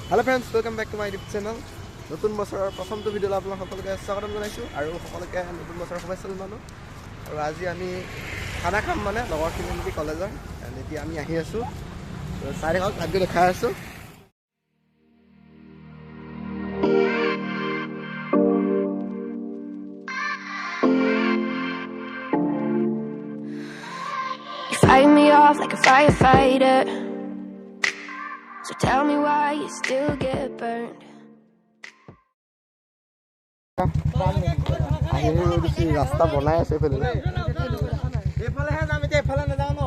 Hello friends, welcome back to my YouTube channel. নতুন বছৰৰ প্ৰথমটো ভিডিঅ'লৈ আপোনালোক সকলোকে স্বাগতম জনাইছোঁ আৰু সকলোকে নতুন বছৰৰ শুভেচ্ছা জনালোঁ। আৰু আজি আমি খানা খাম মানে লগৰখিনি মিলি কলেজৰ। এতিয়া আমি আহি আছোঁ। চাই থাকক, আজি দেখাই আছোঁ। You fight me off like a firefighter. So tell me why you still get burned. ৰাস্তা বনাই আছে এইফালে। এইফালেহে যাম এতিয়া, এইফালে নাযাওঁ ন।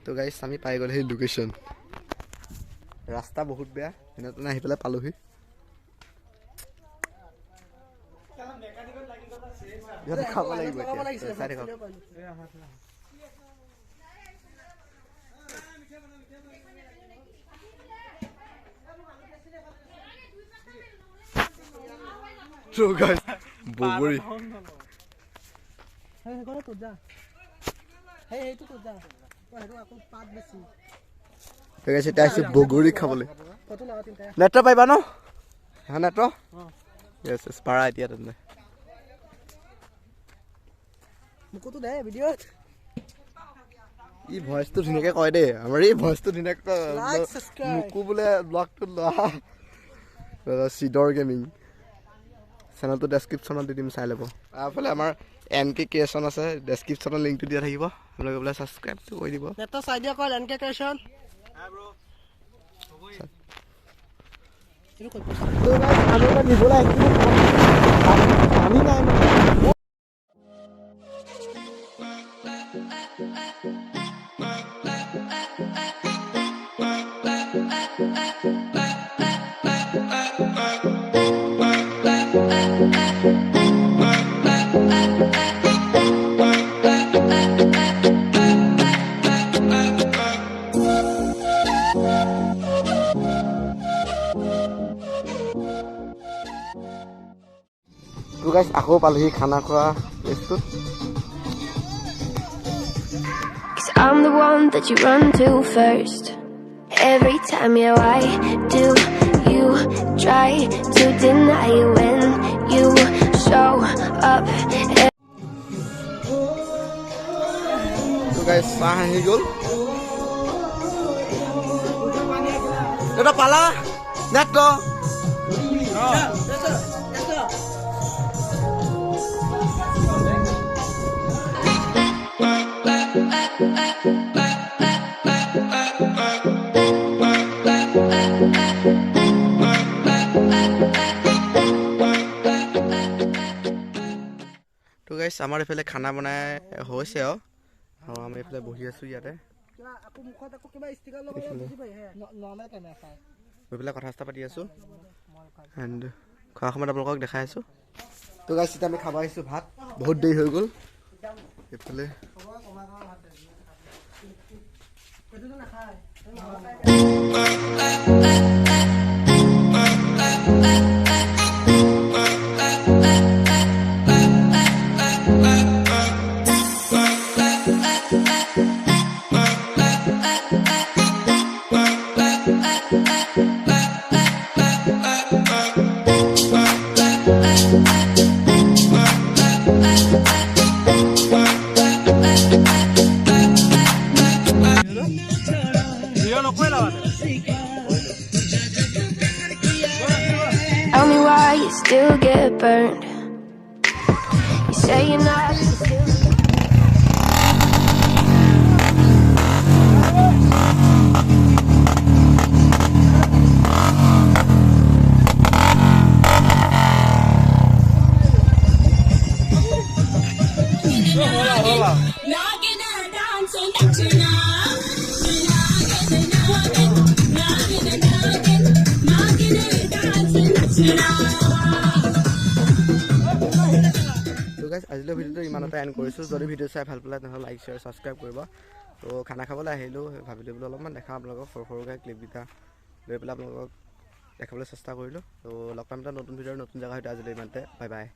তো গাইছ আমি পাই গ'লো সেই লোকেশ্যন। ৰাস্তা বহুত বেয়া, এনেতেনে আহি পেলাই পালোহি। ইয়াতে খাব লাগিব এতিয়া, চাই থাকক। So guys, বগৰী বগৰী খাবলৈ নেট্ৰ পাইবা ন? হা নেট্ৰ? য়েছ য়েছ পাৰা এতিয়া তেন্তে। ই ভইচটো ধুনীয়াকৈ কয় দেই, আমাৰ এই ভইচটো ধুনীয়াকৈ কয়। মোকো বোলে ব্লগটো লোৱা চিডৰ গেমিং চেনেলটো ডেছক্ৰিপশ্যনত দি দিম, চাই ল'ব। তাৰফালে আমাৰ NK ক্ৰিয়েশ্যন আছে, ডেছক্ৰিপশ্যনৰ লিংকটো দিয়া থাকিব, আপোনালোকে বোলে ছাবস্ক্ৰাইবটো কৰি দিব। নেটৰ চাই দিয়া কল NK ক্ৰিয়েশ্যন। তো গাইছ আকৌ পালোহি খানা খোৱা প্লেচটোত। I'm the one that you run to first. Every time, yeah, I do. You try to deny it when you show up. তো গাইছ চাহ আহি গ'ল। এটা পালা নেট্ৰ তো গাইছ আমাৰ এইফালে খানা বনাই হৈছে আৰু আমি এইফালে বহি আছোঁ ইয়াতে গৈ পেলাই কথা চথা পাতি আছোঁ এণ্ড খোৱা সময়ত আপোনালোকক দেখাই আছোঁ। তো গাইছ এতিয়া আমি খাব আহিছোঁ ভাত, বহুত দেৰি হৈ গ'ল। এইফালে Tell me why you still get burned. You say you're not still. আজিলৈ ভিডিঅ'টো ইমানতে এণ্ড কৰিছোঁ। যদি ভিডিঅ' চাই ভাল পালে তেনেহ'লে লাইক শ্বেয়াৰ ছাবস্ক্ৰাইব কৰিব। তো খানা খাবলৈ আহিলোঁ, ভাবিলোঁ বোলো অলপমান দেখাওঁ আপোনালোকক সৰু সৰুকৈ ক্লিপকেইটা লৈ পেলাই আপোনালোকক দেখাবলৈ চেষ্টা কৰিলোঁ। তো লগ পাম এটা নতুন ভিডিঅ'ৰ নতুন জেগা হয়তো আজিলৈ ইমানতে। Bye bye.